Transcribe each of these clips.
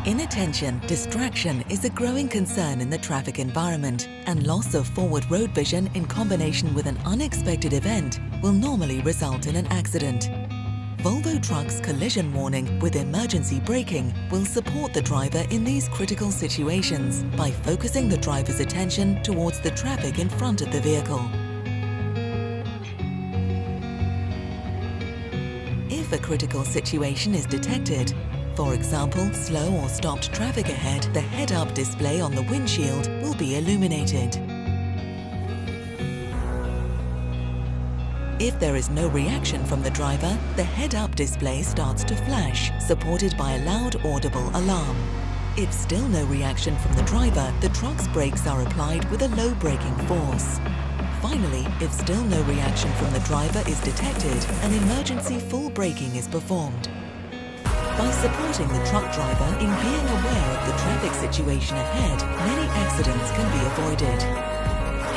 Inattention, distraction is a growing concern in the traffic environment, and loss of forward road vision in combination with an unexpected event will normally result in an accident. Volvo Truck's collision warning with emergency braking will support the driver in these critical situations by focusing the driver's attention towards the traffic in front of the vehicle. If a critical situation is detected, for example, slow or stopped traffic ahead, the head-up display on the windshield will be illuminated. If there is no reaction from the driver, the head-up display starts to flash, supported by a loud audible alarm. If still no reaction from the driver, the truck's brakes are applied with a low braking force. Finally, if still no reaction from the driver is detected, an emergency full braking is performed. By supporting the truck driver in being aware of the traffic situation ahead, many accidents can be avoided.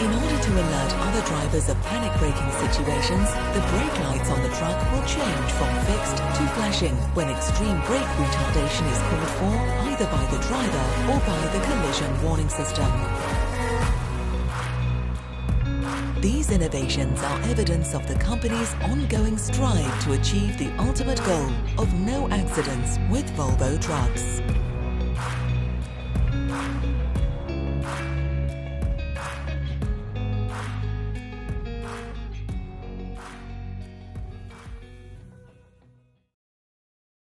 In order to alert other drivers of panic braking situations, the brake lights on the truck will change from fixed to flashing when extreme brake retardation is called for either by the driver or by the collision warning system. These innovations are evidence of the company's ongoing strive to achieve the ultimate goal of no accidents with Volvo trucks.